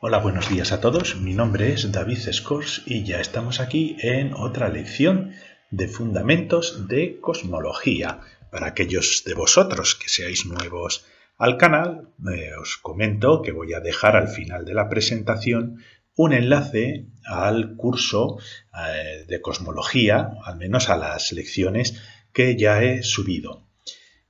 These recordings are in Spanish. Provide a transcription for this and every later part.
Hola, buenos días a todos. Mi nombre es David Scors y ya estamos aquí en otra lección de Fundamentos de Cosmología. Para aquellos de vosotros que seáis nuevos al canal, os comento que voy a dejar al final de la presentación un enlace al curso de Cosmología, al menos a las lecciones que ya he subido.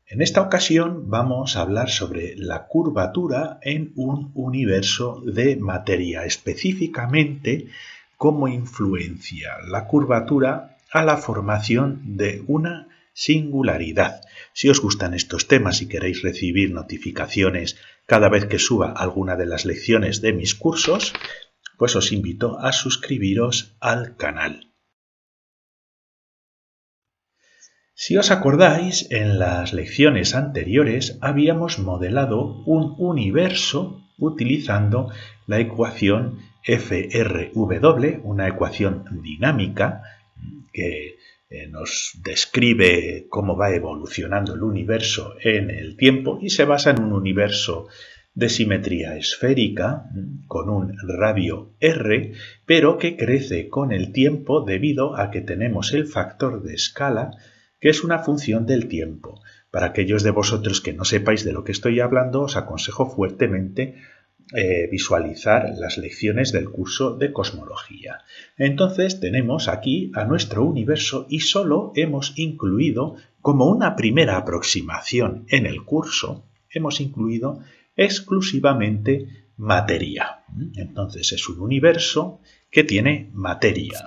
En esta ocasión vamos a hablar sobre la curvatura en un universo de materia, específicamente cómo influencia la curvatura a la formación de una singularidad. Si os gustan estos temas y queréis recibir notificaciones cada vez que suba alguna de las lecciones de mis cursos, pues os invito a suscribiros al canal. Si os acordáis, en las lecciones anteriores habíamos modelado un universo utilizando la ecuación FRW, una ecuación dinámica que nos describe cómo va evolucionando el universo en el tiempo y se basa en un universo de simetría esférica con un radio R, pero que crece con el tiempo debido a que tenemos el factor de escala, que es una función del tiempo. Para aquellos de vosotros que no sepáis de lo que estoy hablando, os aconsejo fuertemente visualizar las lecciones del curso de cosmología. Entonces tenemos aquí a nuestro universo y solo hemos incluido, como una primera aproximación en el curso, hemos incluido exclusivamente materia. Entonces es un universo que tiene materia.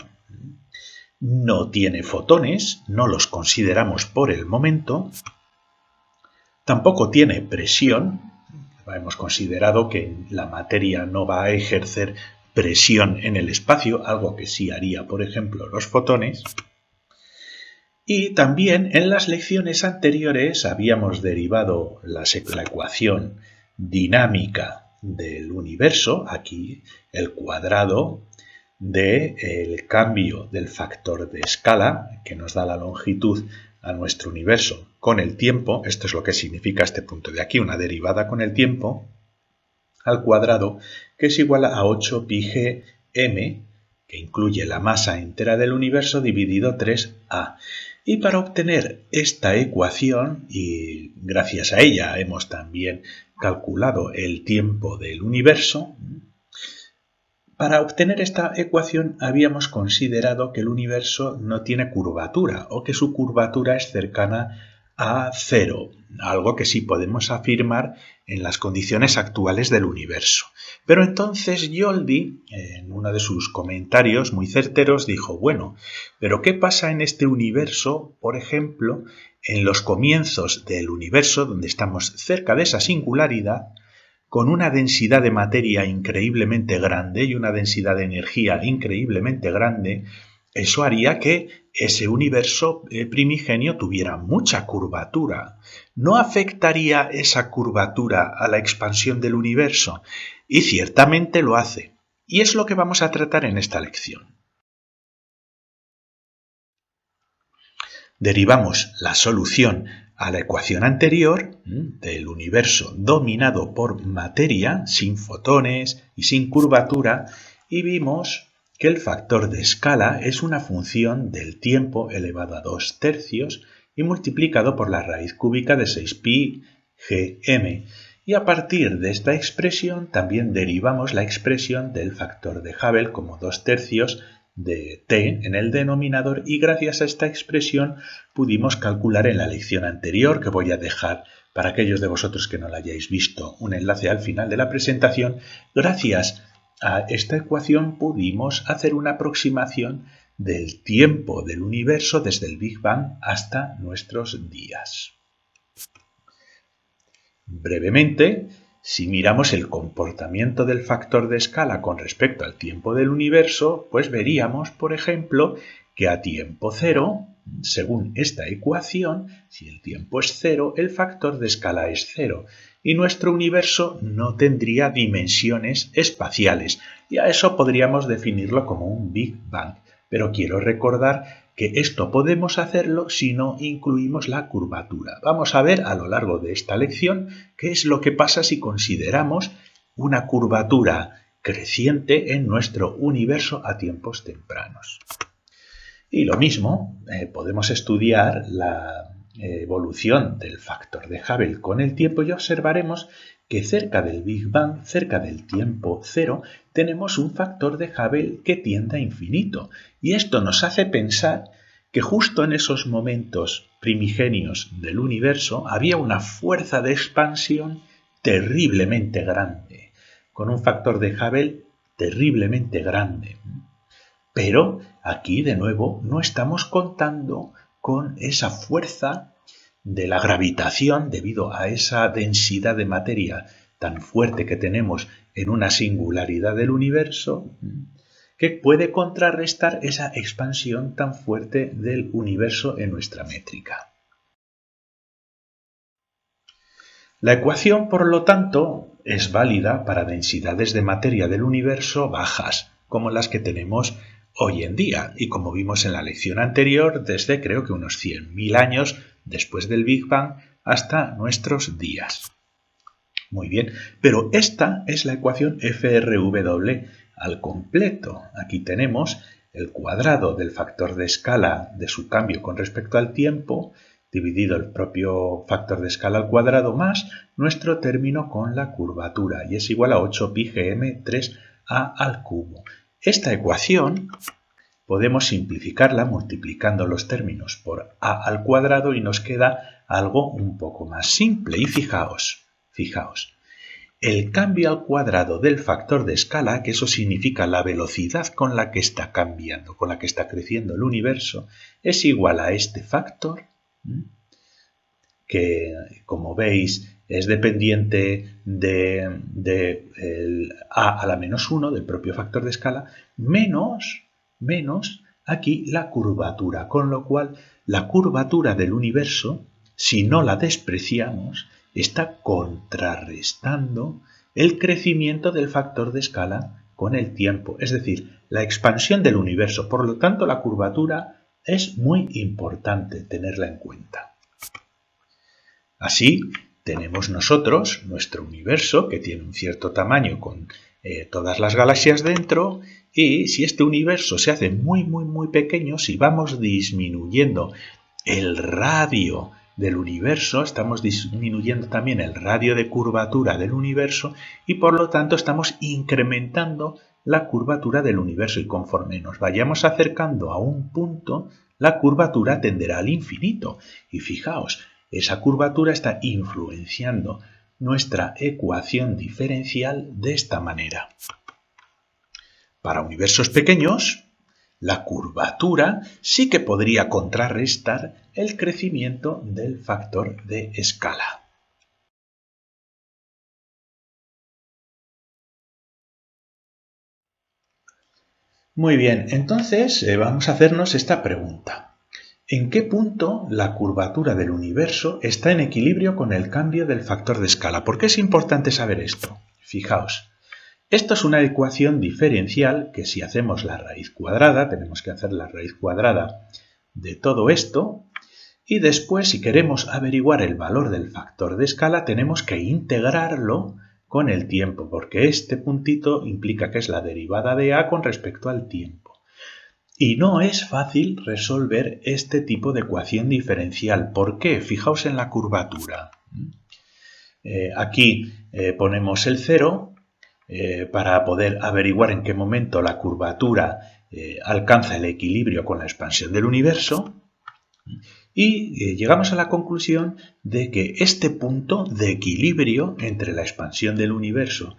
No tiene fotones, no los consideramos por el momento. Tampoco tiene presión. Hemos considerado que la materia no va a ejercer presión en el espacio, algo que sí haría, por ejemplo, los fotones. Y también en las lecciones anteriores habíamos derivado la ecuación dinámica del universo, aquí el cuadrado del cambio del factor de escala, que nos da la longitud a nuestro universo con el tiempo. Esto es lo que significa este punto de aquí, una derivada con el tiempo, al cuadrado, que es igual a 8 pi g m, que incluye la masa entera del universo, dividido 3a. Y para obtener esta ecuación, y gracias a ella hemos también calculado el tiempo del universo, para obtener esta ecuación habíamos considerado que el universo no tiene curvatura o que su curvatura es cercana a cero, algo que sí podemos afirmar en las condiciones actuales del universo. Pero entonces Yoldi, en uno de sus comentarios muy certeros, dijo, bueno, ¿pero qué pasa en este universo, por ejemplo, en los comienzos del universo, donde estamos cerca de esa singularidad, con una densidad de materia increíblemente grande y una densidad de energía increíblemente grande? Eso haría que ese universo primigenio tuviera mucha curvatura. ¿No afectaría esa curvatura a la expansión del universo? Y ciertamente lo hace. Y es lo que vamos a tratar en esta lección. Derivamos la solución a la ecuación anterior del universo dominado por materia, sin fotones y sin curvatura, y vimos que el factor de escala es una función del tiempo elevado a 2/3 y multiplicado por la raíz cúbica de 6pi gm. Y a partir de esta expresión también derivamos la expresión del factor de Hubble como 2/3 de t en el denominador, y gracias a esta expresión pudimos calcular en la lección anterior, que voy a dejar para aquellos de vosotros que no la hayáis visto un enlace al final de la presentación. Gracias a esta ecuación pudimos hacer una aproximación del tiempo del universo desde el Big Bang hasta nuestros días. Brevemente, si miramos el comportamiento del factor de escala con respecto al tiempo del universo, pues veríamos, por ejemplo, que a tiempo cero, según esta ecuación, si el tiempo es cero, el factor de escala es cero, y nuestro universo no tendría dimensiones espaciales, y a eso podríamos definirlo como un Big Bang. Pero quiero recordar que esto podemos hacerlo si no incluimos la curvatura. Vamos a ver a lo largo de esta lección qué es lo que pasa si consideramos una curvatura creciente en nuestro universo a tiempos tempranos. Y lo mismo, podemos estudiar la evolución del factor de Hubble con el tiempo y observaremos que cerca del Big Bang, cerca del tiempo cero, tenemos un factor de Hubble que tiende a infinito. Y esto nos hace pensar que justo en esos momentos primigenios del universo había una fuerza de expansión terriblemente grande, con un factor de Hubble terriblemente grande. Pero aquí, de nuevo, no estamos contando con esa fuerza de la gravitación debido a esa densidad de materia tan fuerte que tenemos en una singularidad del universo, que puede contrarrestar esa expansión tan fuerte del universo en nuestra métrica. La ecuación, por lo tanto, es válida para densidades de materia del universo bajas, como las que tenemos hoy en día, y como vimos en la lección anterior, desde creo que unos 100.000 años después del Big Bang hasta nuestros días. Muy bien, pero esta es la ecuación FRW al completo. Aquí tenemos el cuadrado del factor de escala de su cambio con respecto al tiempo, dividido el propio factor de escala al cuadrado más nuestro término con la curvatura, y es igual a 8pi gm 3a al cubo. Esta ecuación podemos simplificarla multiplicando los términos por a al cuadrado y nos queda algo un poco más simple. Y fijaos, el cambio al cuadrado del factor de escala, que eso significa la velocidad con la que está cambiando, con la que está creciendo el universo, es igual a este factor, que como veis es dependiente del a la menos 1, del propio factor de escala, menos aquí la curvatura, con lo cual la curvatura del universo, si no la despreciamos, está contrarrestando el crecimiento del factor de escala con el tiempo, es decir, la expansión del universo. Por lo tanto, la curvatura es muy importante tenerla en cuenta. Así, tenemos nosotros nuestro universo, que tiene un cierto tamaño con todas las galaxias dentro, y si este universo se hace muy pequeño, si vamos disminuyendo el radio del universo, estamos disminuyendo también el radio de curvatura del universo y por lo tanto estamos incrementando la curvatura del universo, y conforme nos vayamos acercando a un punto, la curvatura tenderá al infinito. Y fijaos, esa curvatura está influenciando nuestra ecuación diferencial de esta manera. Para universos pequeños, la curvatura sí que podría contrarrestar el crecimiento del factor de escala. Muy bien, entonces vamos a hacernos esta pregunta. ¿En qué punto la curvatura del universo está en equilibrio con el cambio del factor de escala? ¿Por qué es importante saber esto? Fijaos, esto es una ecuación diferencial que si hacemos la raíz cuadrada, tenemos que hacer la raíz cuadrada de todo esto, y después si queremos averiguar el valor del factor de escala tenemos que integrarlo con el tiempo, porque este puntito implica que es la derivada de a con respecto al tiempo. Y no es fácil resolver este tipo de ecuación diferencial. ¿Por qué? Fijaos en la curvatura. Aquí ponemos el 0 para poder averiguar en qué momento la curvatura alcanza el equilibrio con la expansión del universo. Y llegamos a la conclusión de que este punto de equilibrio entre la expansión del universo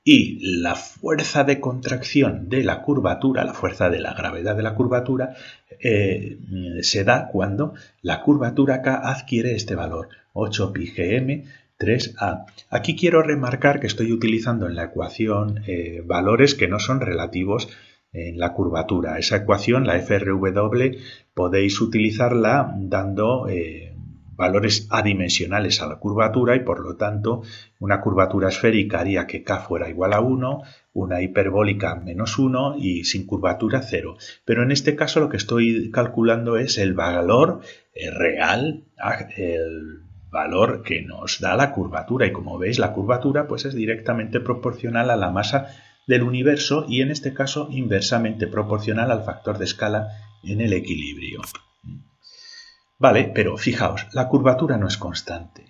y la fuerza de contracción de la curvatura, la fuerza de la gravedad de la curvatura, se da cuando la curvatura K adquiere este valor, 8pi gm 3a. Aquí quiero remarcar que estoy utilizando en la ecuación valores que no son relativos en la curvatura. Esa ecuación, la FRW, podéis utilizarla dando valores adimensionales a la curvatura y por lo tanto una curvatura esférica haría que K fuera igual a 1, una hiperbólica menos 1 y sin curvatura 0. Pero en este caso lo que estoy calculando es el valor real, el valor que nos da la curvatura, y como veis la curvatura pues es directamente proporcional a la masa del universo y en este caso inversamente proporcional al factor de escala en el equilibrio. Vale, pero fijaos, la curvatura no es constante.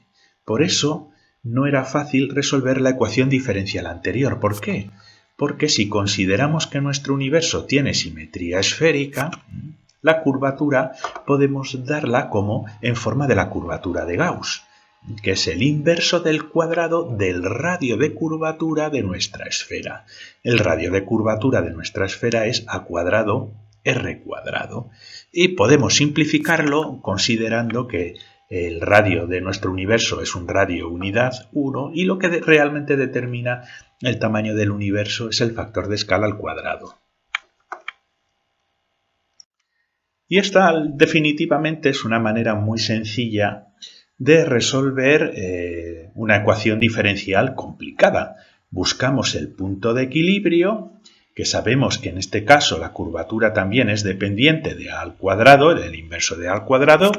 Por eso no era fácil resolver la ecuación diferencial anterior. ¿Por qué? Porque si consideramos que nuestro universo tiene simetría esférica, la curvatura podemos darla como en forma de la curvatura de Gauss, que es el inverso del cuadrado del radio de curvatura de nuestra esfera. El radio de curvatura de nuestra esfera es a cuadrado r cuadrado. Y podemos simplificarlo considerando que el radio de nuestro universo es un radio unidad 1 y lo que realmente determina el tamaño del universo es el factor de escala al cuadrado. Y esta definitivamente es una manera muy sencilla de resolver una ecuación diferencial complicada. Buscamos el punto de equilibrio, que sabemos que en este caso la curvatura también es dependiente de a al cuadrado, del inverso de a al cuadrado,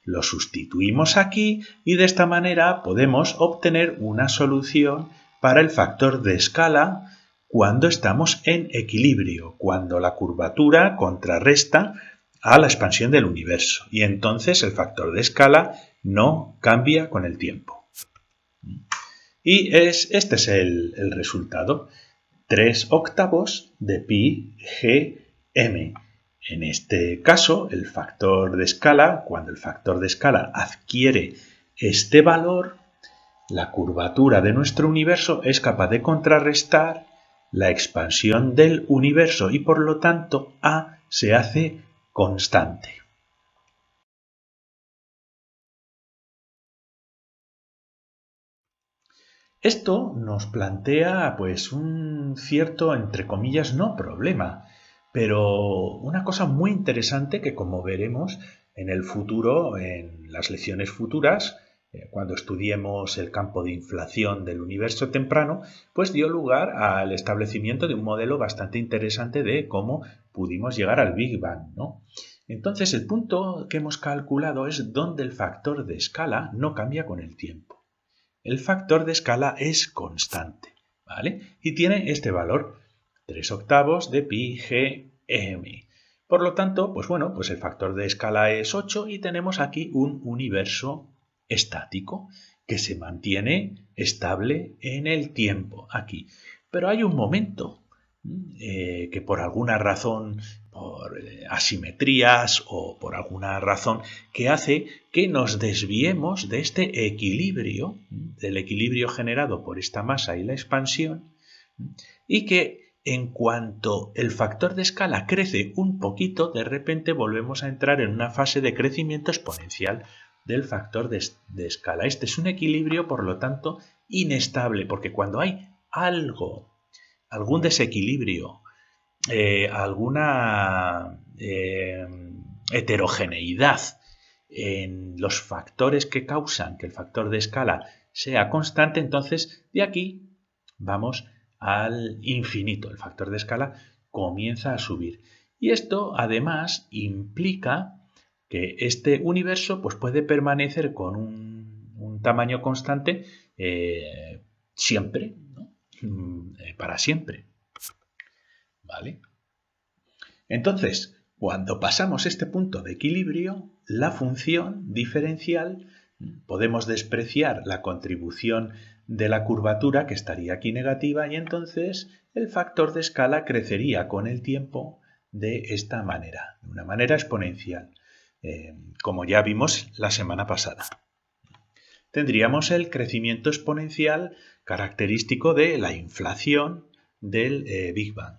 lo sustituimos aquí y de esta manera podemos obtener una solución para el factor de escala cuando estamos en equilibrio, cuando la curvatura contrarresta a la expansión del universo y entonces el factor de escala no cambia con el tiempo. Y este es el resultado. 3/8 de pi g m. En este caso, el factor de escala, cuando el factor de escala adquiere este valor, la curvatura de nuestro universo es capaz de contrarrestar la expansión del universo y por lo tanto A se hace constante. Esto nos plantea pues un cierto, entre comillas, no problema, pero una cosa muy interesante que como veremos en el futuro, en las lecciones futuras, cuando estudiemos el campo de inflación del universo temprano, pues dio lugar al establecimiento de un modelo bastante interesante de cómo pudimos llegar al Big Bang, ¿no? Entonces el punto que hemos calculado es donde el factor de escala no cambia con el tiempo. El factor de escala es constante, ¿vale? Y tiene este valor, 3/8 de pi g m. Por lo tanto, pues bueno, pues el factor de escala es 8 y tenemos aquí un universo estático que se mantiene estable en el tiempo, aquí. Pero hay un momento que por alguna razón, por asimetrías o por alguna razón que hace que nos desviemos de este equilibrio, del equilibrio generado por esta masa y la expansión, y que en cuanto el factor de escala crece un poquito, de repente volvemos a entrar en una fase de crecimiento exponencial del factor de escala. Este es un equilibrio, por lo tanto, inestable, porque cuando hay algún desequilibrio, alguna heterogeneidad en los factores que causan que el factor de escala sea constante, entonces de aquí vamos al infinito. El factor de escala comienza a subir. Y esto además implica que este universo pues, puede permanecer con un tamaño constante siempre, ¿no? Para siempre. ¿Vale? Entonces, cuando pasamos este punto de equilibrio, la función diferencial podemos despreciar la contribución de la curvatura, que estaría aquí negativa, y entonces el factor de escala crecería con el tiempo de esta manera, de una manera exponencial, como ya vimos la semana pasada. Tendríamos el crecimiento exponencial característico de la inflación del Big Bang.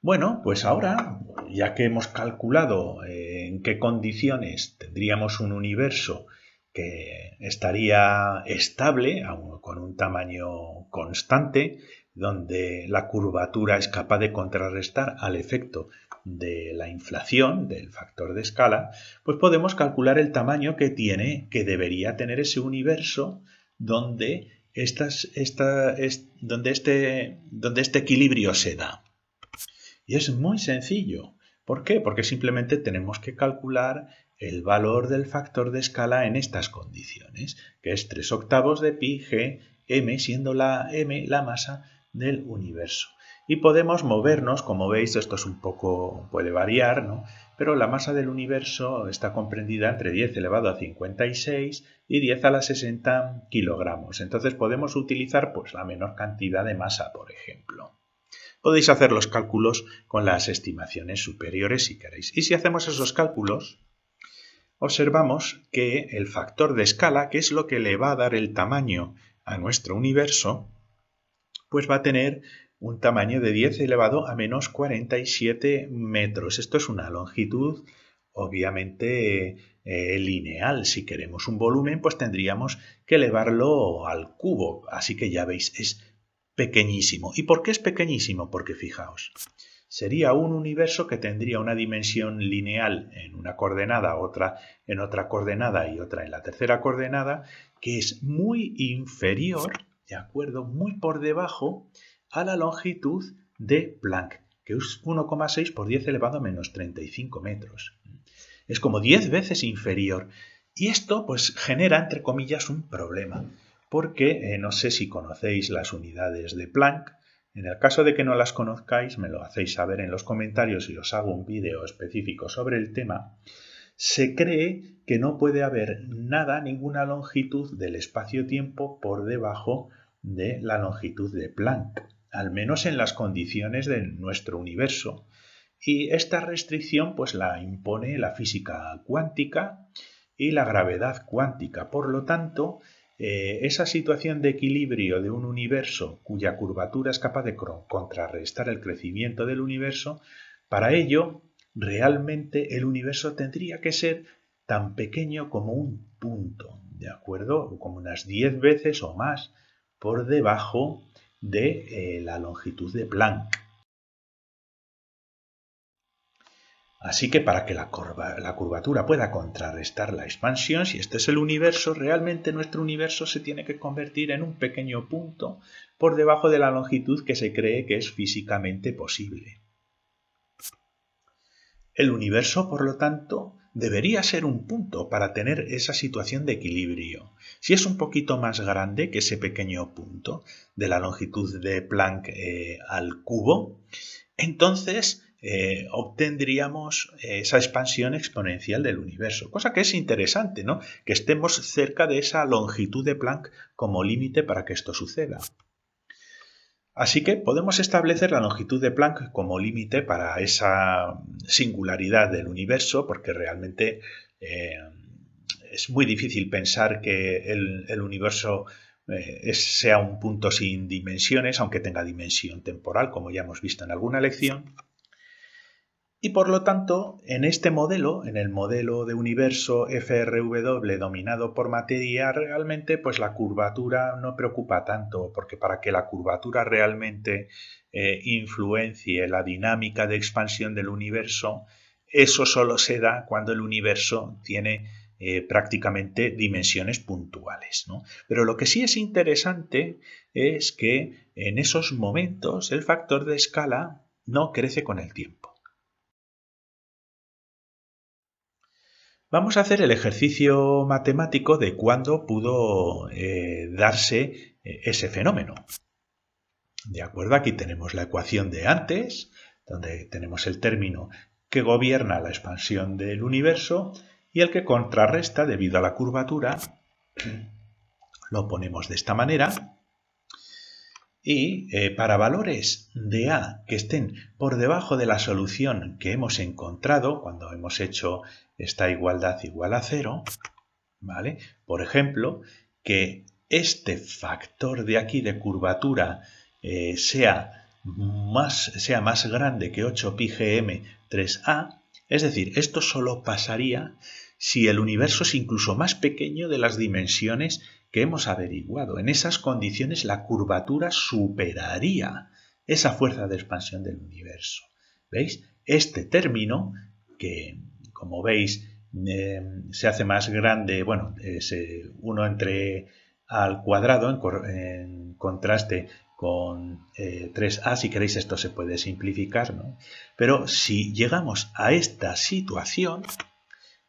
Bueno, pues ahora, ya que hemos calculado en qué condiciones tendríamos un universo que estaría estable, con un tamaño constante, donde la curvatura es capaz de contrarrestar al efecto de la inflación, del factor de escala, pues podemos calcular el tamaño que debería tener ese universo donde este equilibrio se da. Y es muy sencillo. ¿Por qué? Porque simplemente tenemos que calcular el valor del factor de escala en estas condiciones, que es 3/8 de pi g m, siendo la m la masa del universo. Y podemos movernos, como veis, esto es un poco, puede variar, ¿no? Pero la masa del universo está comprendida entre 10 elevado a 56 y 10 a la 60 kilogramos. Entonces podemos utilizar pues, la menor cantidad de masa, por ejemplo. Podéis hacer los cálculos con las estimaciones superiores si queréis. Y si hacemos esos cálculos, observamos que el factor de escala, que es lo que le va a dar el tamaño a nuestro universo, pues va a tener un tamaño de 10 elevado a menos 47 metros. Esto es una longitud obviamente lineal. Si queremos un volumen, pues tendríamos que elevarlo al cubo. Así que ya veis, es pequeñísimo. ¿Y por qué es pequeñísimo? Porque fijaos, sería un universo que tendría una dimensión lineal en una coordenada, otra en otra coordenada y otra en la tercera coordenada, que es muy inferior, ¿de acuerdo? Muy por debajo a la longitud de Planck, que es 1,6 por 10 elevado a menos 35 metros. Es como 10 veces inferior. Y esto pues genera, entre comillas, un problema, porque no sé si conocéis las unidades de Planck. En el caso de que no las conozcáis, me lo hacéis saber en los comentarios y os hago un vídeo específico sobre el tema. Se cree que no puede haber nada, ninguna longitud del espacio-tiempo por debajo de la longitud de Planck, al menos en las condiciones de nuestro universo. Y esta restricción pues la impone la física cuántica y la gravedad cuántica. Por lo tanto, esa situación de equilibrio de un universo cuya curvatura es capaz de contrarrestar el crecimiento del universo, para ello realmente el universo tendría que ser tan pequeño como un punto, ¿de acuerdo? Como unas 10 veces o más por debajo de la longitud de Planck. Así que para que la curvatura pueda contrarrestar la expansión, si este es el universo, realmente nuestro universo se tiene que convertir en un pequeño punto por debajo de la longitud que se cree que es físicamente posible. El universo, por lo tanto, debería ser un punto para tener esa situación de equilibrio. Si es un poquito más grande que ese pequeño punto de la longitud de Planck al cubo, entonces obtendríamos esa expansión exponencial del universo, cosa que es interesante, ¿no? Que estemos cerca de esa longitud de Planck como límite para que esto suceda. Así que podemos establecer la longitud de Planck como límite para esa singularidad del universo, porque realmente es muy difícil pensar que el universo sea un punto sin dimensiones, aunque tenga dimensión temporal, como ya hemos visto en alguna lección. Y por lo tanto, en este modelo, en el modelo de universo FRW dominado por materia, realmente pues la curvatura no preocupa tanto, porque para que la curvatura realmente influencie la dinámica de expansión del universo, eso solo se da cuando el universo tiene prácticamente dimensiones puntuales, ¿no? Pero lo que sí es interesante es que en esos momentos el factor de escala no crece con el tiempo. Vamos a hacer el ejercicio matemático de cuándo pudo darse ese fenómeno. De acuerdo, aquí tenemos la ecuación de antes, donde tenemos el término que gobierna la expansión del universo y el que contrarresta debido a la curvatura. Lo ponemos de esta manera. Y para valores de A que estén por debajo de la solución que hemos encontrado cuando hemos hecho esta igualdad igual a 0, ¿vale? Por ejemplo, que este factor de aquí de curvatura sea más grande que 8 pi gm 3a, es decir, esto solo pasaría si el universo es incluso más pequeño de las dimensiones que hemos averiguado. En esas condiciones la curvatura superaría esa fuerza de expansión del universo. ¿Veis? Este término, que como veis se hace más grande, bueno, es 1 entre a al cuadrado en contraste con 3a, si queréis esto se puede simplificar, ¿no? Pero si llegamos a esta situación,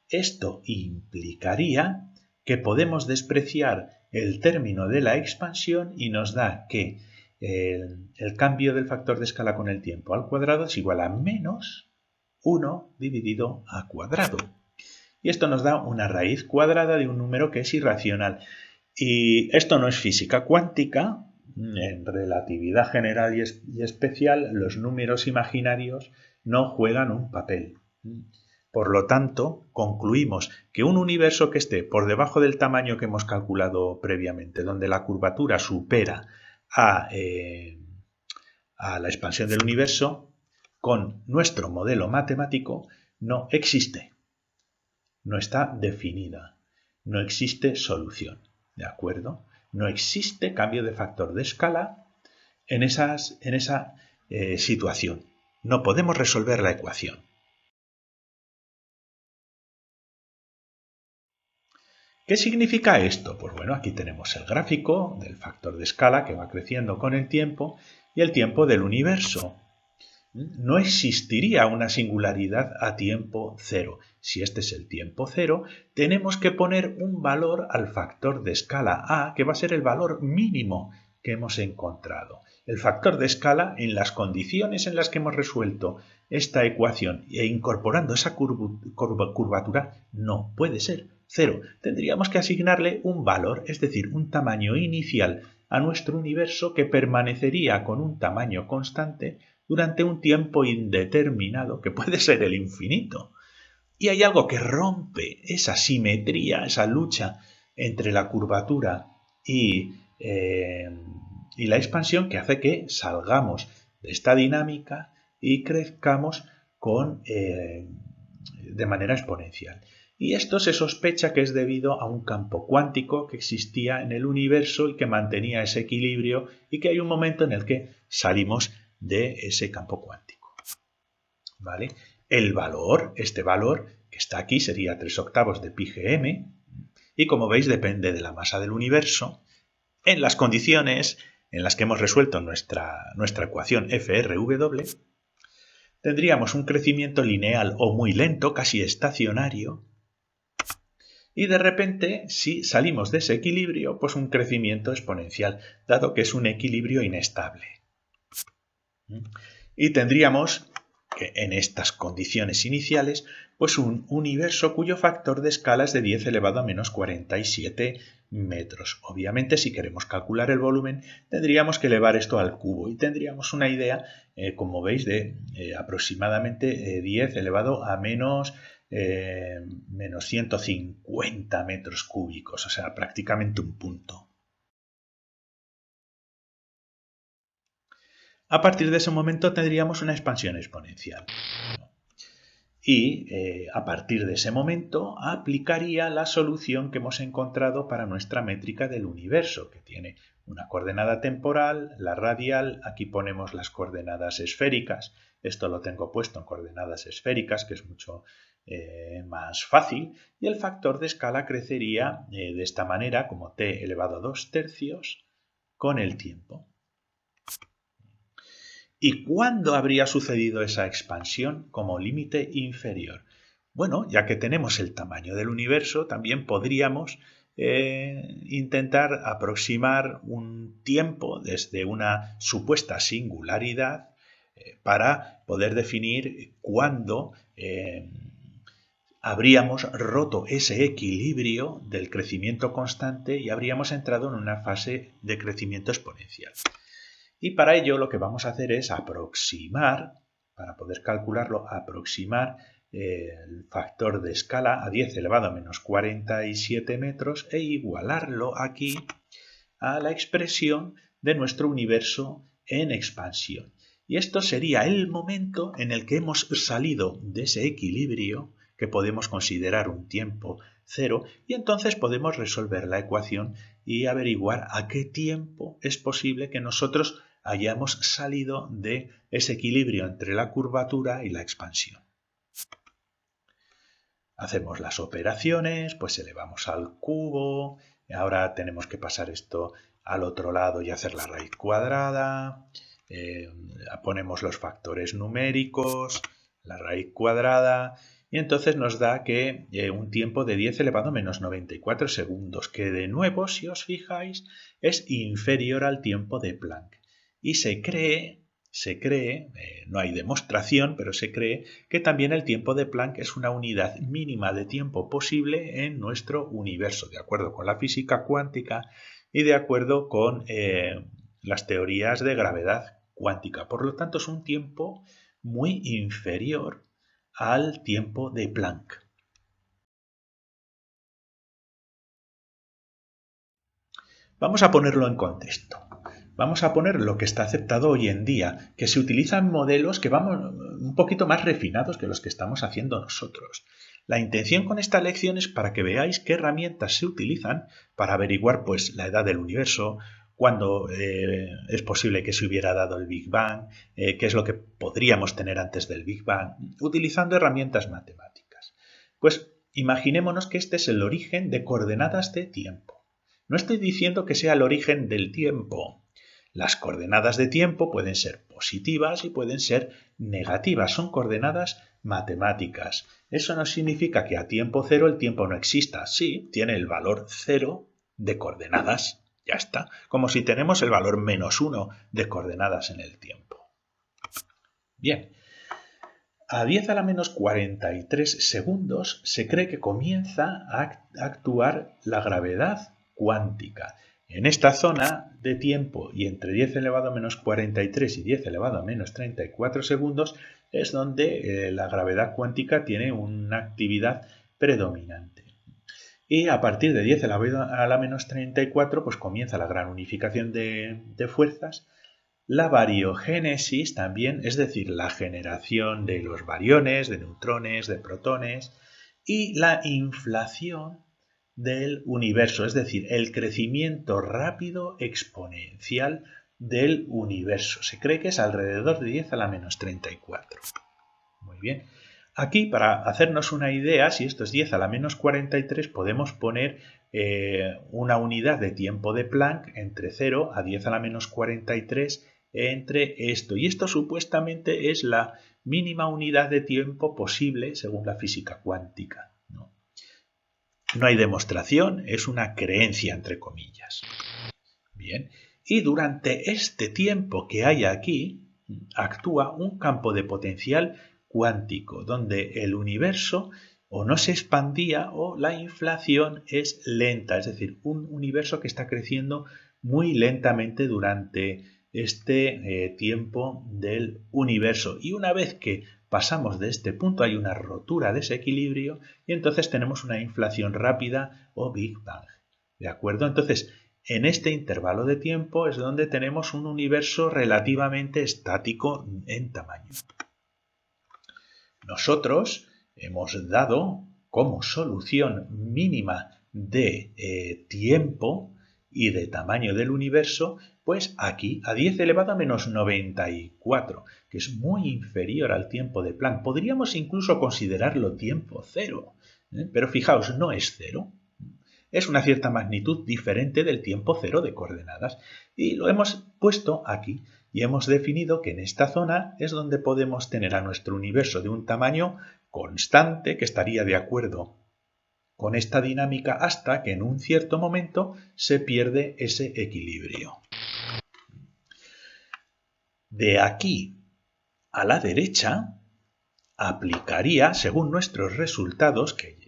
esto implicaría que podemos despreciar el término de la expansión y nos da que el cambio del factor de escala con el tiempo al cuadrado es igual a menos 1 dividido a cuadrado. Y esto nos da una raíz cuadrada de un número que es irracional. Y esto no es física cuántica. En relatividad general y especial, los números imaginarios no juegan un papel. Por lo tanto, concluimos que un universo que esté por debajo del tamaño que hemos calculado previamente, donde la curvatura supera a la expansión del universo, con nuestro modelo matemático no existe. No está definida. No existe solución. ¿De acuerdo? No existe cambio de factor de escala en esa situación. No podemos resolver la ecuación. ¿Qué significa esto? Pues bueno, aquí tenemos el gráfico del factor de escala que va creciendo con el tiempo y el tiempo del universo. No existiría una singularidad a tiempo cero. Si este es el tiempo cero, tenemos que poner un valor al factor de escala a, que va a ser el valor mínimo que hemos encontrado. El factor de escala, en las condiciones en las que hemos resuelto esta ecuación e incorporando esa curvatura, no puede ser cero. Tendríamos que asignarle un valor, es decir, un tamaño inicial a nuestro universo que permanecería con un tamaño constante durante un tiempo indeterminado, que puede ser el infinito. Y hay algo que rompe esa simetría, esa lucha entre la curvatura y la expansión, que hace que salgamos de esta dinámica y crezcamos de manera exponencial. Y esto se sospecha que es debido a un campo cuántico que existía en el universo y que mantenía ese equilibrio, y que hay un momento en el que salimos de ese campo cuántico. ¿Vale? El valor, este valor que está aquí, sería 3/8 de pi gm, y como veis depende de la masa del universo. En las condiciones en las que hemos resuelto nuestra ecuación FRW, tendríamos un crecimiento lineal o muy lento, casi estacionario, y de repente, si salimos de ese equilibrio, pues un crecimiento exponencial, dado que es un equilibrio inestable. Y tendríamos que en estas condiciones iniciales, pues un universo cuyo factor de escala es de 10 elevado a menos 47 metros. Obviamente, si queremos calcular el volumen, tendríamos que elevar esto al cubo y tendríamos una idea, como veis, de aproximadamente 10 elevado a menos 150 metros cúbicos, o sea, prácticamente un punto. A partir de ese momento tendríamos una expansión exponencial. Y a partir de ese momento aplicaría la solución que hemos encontrado para nuestra métrica del universo, que tiene una coordenada temporal, la radial, aquí ponemos las coordenadas esféricas, esto lo tengo puesto en coordenadas esféricas, que es mucho más fácil, y el factor de escala crecería de esta manera, como t elevado a 2/3 con el tiempo. ¿Y cuándo habría sucedido esa expansión como límite inferior? Bueno, ya que tenemos el tamaño del universo, también podríamos intentar aproximar un tiempo desde una supuesta singularidad para poder definir cuándo habríamos roto ese equilibrio del crecimiento constante y habríamos entrado en una fase de crecimiento exponencial. Y para ello lo que vamos a hacer es aproximar, para poder calcularlo, aproximar el factor de escala a 10 elevado a menos 47 metros e igualarlo aquí a la expresión de nuestro universo en expansión. Y esto sería el momento en el que hemos salido de ese equilibrio, que podemos considerar un tiempo cero, y entonces podemos resolver la ecuación y averiguar a qué tiempo es posible que nosotros hayamos salido de ese equilibrio entre la curvatura y la expansión. Hacemos las operaciones, pues elevamos al cubo, ahora tenemos que pasar esto al otro lado y hacer la raíz cuadrada, ponemos los factores numéricos, la raíz cuadrada, y entonces nos da que un tiempo de 10 elevado a menos 94 segundos, que de nuevo, si os fijáis, es inferior al tiempo de Planck. Y se cree, no hay demostración, pero se cree que también el tiempo de Planck es una unidad mínima de tiempo posible en nuestro universo, de acuerdo con la física cuántica y de acuerdo con las teorías de gravedad cuántica. Por lo tanto, es un tiempo muy inferior al tiempo de Planck. Vamos a ponerlo en contexto. Vamos a poner lo que está aceptado hoy en día, que se utilizan modelos que van un poquito más refinados que los que estamos haciendo nosotros. La intención con esta lección es para que veáis qué herramientas se utilizan para averiguar pues, la edad del universo, cuándo es posible que se hubiera dado el Big Bang, qué es lo que podríamos tener antes del Big Bang, utilizando herramientas matemáticas. Pues imaginémonos que este es el origen de coordenadas de tiempo. No estoy diciendo que sea el origen del tiempo. Las coordenadas de tiempo pueden ser positivas y pueden ser negativas. Son coordenadas matemáticas. Eso no significa que a tiempo cero el tiempo no exista. Sí, tiene el valor cero de coordenadas. Ya está. Como si tenemos el valor -1 de coordenadas en el tiempo. Bien. A 10 a la menos 43 segundos se cree que comienza a actuar la gravedad cuántica. En esta zona de tiempo y entre 10 elevado a menos 43 y 10 elevado a menos 34 segundos es donde la gravedad cuántica tiene una actividad predominante. Y a partir de 10 elevado a la menos 34 pues comienza la gran unificación de fuerzas. La bariogénesis también, es decir, la generación de los bariones, de neutrones, de protones, y la inflación del universo, es decir, el crecimiento rápido exponencial del universo. Se cree que es alrededor de 10 a la menos 34. Muy bien. Aquí, para hacernos una idea, si esto es 10 a la menos 43, podemos poner una unidad de tiempo de Planck entre 0 a 10 a la menos 43 entre esto. Y esto supuestamente es la mínima unidad de tiempo posible según la física cuántica. No hay demostración, es una creencia entre comillas. Bien, y durante este tiempo que hay aquí, actúa un campo de potencial cuántico, donde el universo o no se expandía o la inflación es lenta, es decir, un universo que está creciendo muy lentamente durante este tiempo del universo. Y una vez que pasamos de este punto hay una rotura de ese equilibrio y entonces tenemos una inflación rápida o Big Bang. ¿De acuerdo? Entonces, en este intervalo de tiempo es donde tenemos un universo relativamente estático en tamaño. Nosotros hemos dado como solución mínima de tiempo y de tamaño del universo, pues aquí a 10 elevado a menos 94, que es muy inferior al tiempo de Planck. Podríamos incluso considerarlo tiempo cero, pero fijaos, no es cero. Es una cierta magnitud diferente del tiempo cero de coordenadas y lo hemos puesto aquí y hemos definido que en esta zona es donde podemos tener a nuestro universo de un tamaño constante que estaría de acuerdo con esta dinámica hasta que en un cierto momento se pierde ese equilibrio. De aquí a la derecha aplicaría, según nuestros resultados, que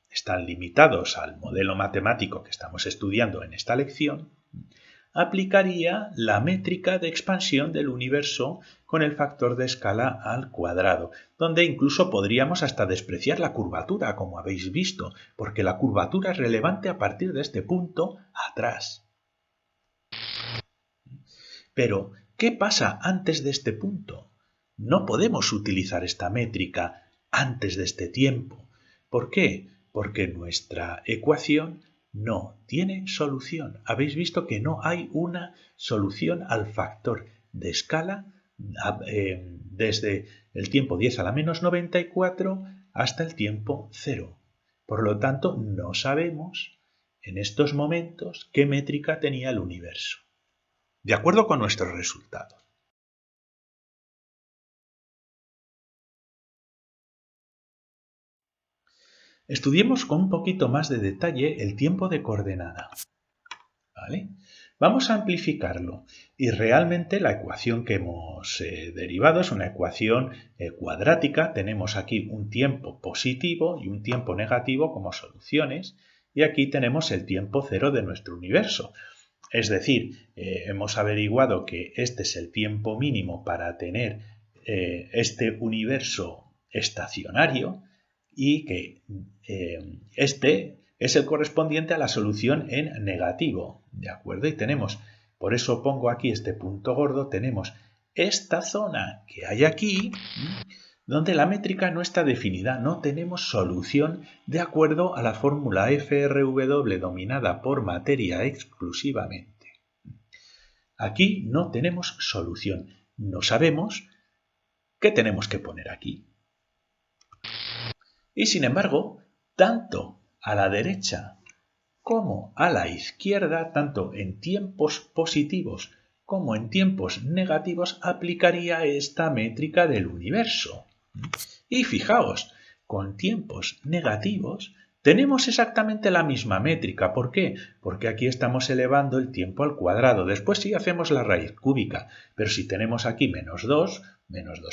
están limitados al modelo matemático que estamos estudiando en esta lección, aplicaría la métrica de expansión del universo con el factor de escala al cuadrado, donde incluso podríamos hasta despreciar la curvatura, como habéis visto, porque la curvatura es relevante a partir de este punto atrás. Pero, ¿qué pasa antes de este punto? No podemos utilizar esta métrica antes de este tiempo. ¿Por qué? Porque nuestra ecuación no tiene solución. Habéis visto que no hay una solución al factor de escala desde el tiempo 10 a la menos 94 hasta el tiempo 0. Por lo tanto, no sabemos en estos momentos qué métrica tenía el universo. De acuerdo con nuestros resultados. Estudiemos con un poquito más de detalle el tiempo de coordenada. ¿Vale? Vamos a amplificarlo y realmente la ecuación que hemos derivado es una ecuación cuadrática. Tenemos aquí un tiempo positivo y un tiempo negativo como soluciones y aquí tenemos el tiempo cero de nuestro universo. Es decir, hemos averiguado que este es el tiempo mínimo para tener este universo estacionario y que este es el correspondiente a la solución en negativo, ¿de acuerdo? Y tenemos, por eso pongo aquí este punto gordo, tenemos esta zona que hay aquí, donde la métrica no está definida, no tenemos solución de acuerdo a la fórmula FRW dominada por materia exclusivamente. Aquí no tenemos solución, no sabemos qué tenemos que poner aquí. Y sin embargo, tanto a la derecha como a la izquierda, tanto en tiempos positivos como en tiempos negativos, aplicaría esta métrica del universo. Y fijaos, con tiempos negativos tenemos exactamente la misma métrica. ¿Por qué? Porque aquí estamos elevando el tiempo al cuadrado. Después sí hacemos la raíz cúbica, pero si tenemos aquí menos 2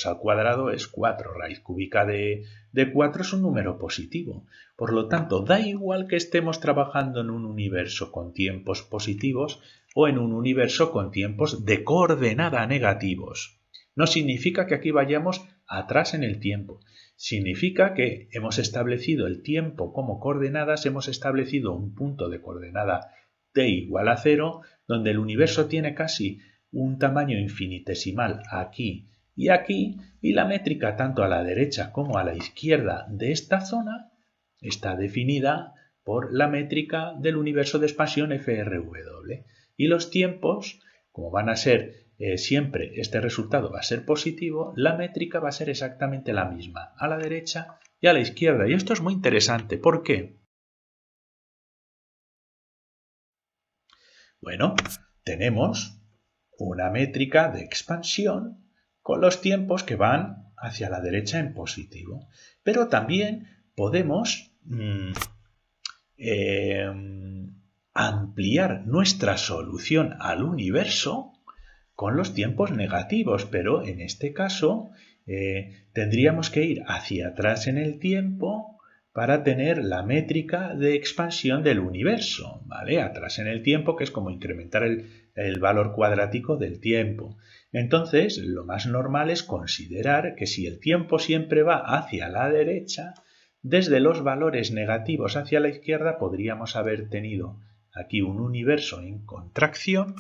al cuadrado es 4. Raíz cúbica de 4 es un número positivo. Por lo tanto, da igual que estemos trabajando en un universo con tiempos positivos o en un universo con tiempos de coordenada negativos. No significa que aquí vayamos atrás en el tiempo. Significa que hemos establecido el tiempo como coordenadas, hemos establecido un punto de coordenada t igual a 0, donde el universo tiene casi un tamaño infinitesimal aquí y aquí, y la métrica tanto a la derecha como a la izquierda de esta zona está definida por la métrica del universo de expansión FRW. Y los tiempos, como van a ser siempre este resultado va a ser positivo, la métrica va a ser exactamente la misma a la derecha y a la izquierda. Y esto es muy interesante. ¿Por qué? Bueno, tenemos una métrica de expansión con los tiempos que van hacia la derecha en positivo. Pero también podemos ampliar nuestra solución al universo con los tiempos negativos, pero en este caso tendríamos que ir hacia atrás en el tiempo para tener la métrica de expansión del universo, ¿vale? Atrás en el tiempo, que es como incrementar el valor cuadrático del tiempo. Entonces, lo más normal es considerar que si el tiempo siempre va hacia la derecha, desde los valores negativos hacia la izquierda podríamos haber tenido aquí un universo en contracción,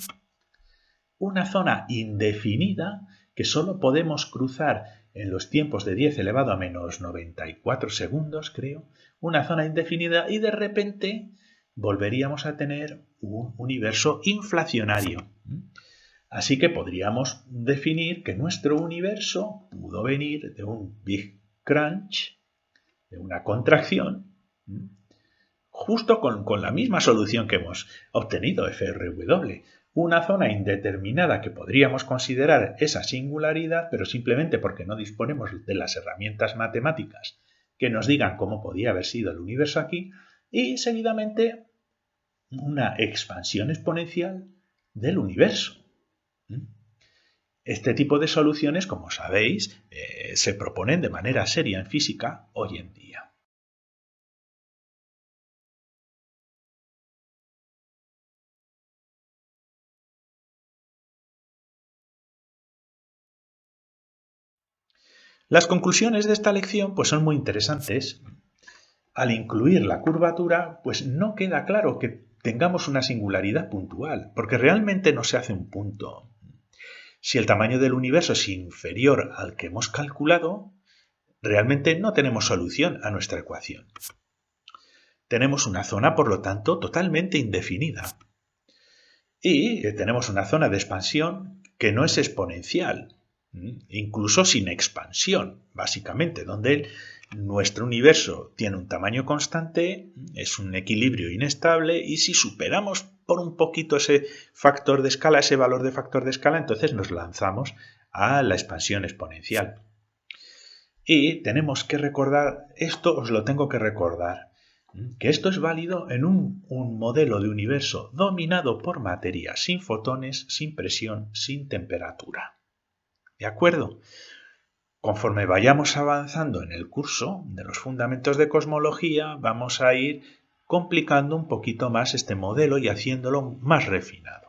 una zona indefinida que solo podemos cruzar en los tiempos de 10 elevado a menos 94 segundos, creo, una zona indefinida y de repente volveríamos a tener un universo inflacionario. Así que podríamos definir que nuestro universo pudo venir de un Big Crunch, de una contracción, justo con la misma solución que hemos obtenido, FRW. Una zona indeterminada que podríamos considerar esa singularidad, pero simplemente porque no disponemos de las herramientas matemáticas que nos digan cómo podía haber sido el universo aquí, y seguidamente una expansión exponencial del universo. Este tipo de soluciones, como sabéis, se proponen de manera seria en física hoy en día. Las conclusiones de esta lección pues, son muy interesantes. Al incluir la curvatura, pues no queda claro que tengamos una singularidad puntual, porque realmente no se hace un punto. Si el tamaño del universo es inferior al que hemos calculado, realmente no tenemos solución a nuestra ecuación. Tenemos una zona, por lo tanto, totalmente indefinida. Y tenemos una zona de expansión que no es exponencial, incluso sin expansión, básicamente, donde nuestro universo tiene un tamaño constante, es un equilibrio inestable y si superamos por un poquito ese factor de escala, ese valor de factor de escala, entonces nos lanzamos a la expansión exponencial. Y tenemos que recordar, esto os lo tengo que recordar, que esto es válido en un modelo de universo dominado por materia, sin fotones, sin presión, sin temperatura. ¿De acuerdo? Conforme vayamos avanzando en el curso de los fundamentos de cosmología, vamos a ir complicando un poquito más este modelo y haciéndolo más refinado.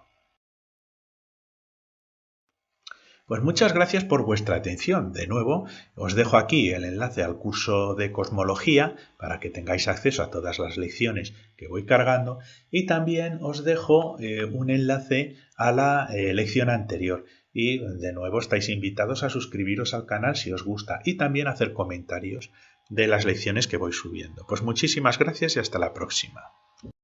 Pues muchas gracias por vuestra atención. De nuevo, os dejo aquí el enlace al curso de cosmología para que tengáis acceso a todas las lecciones que voy cargando y también os dejo un enlace a la lección anterior. Y de nuevo estáis invitados a suscribiros al canal si os gusta y también a hacer comentarios de las lecciones que voy subiendo. Pues muchísimas gracias y hasta la próxima.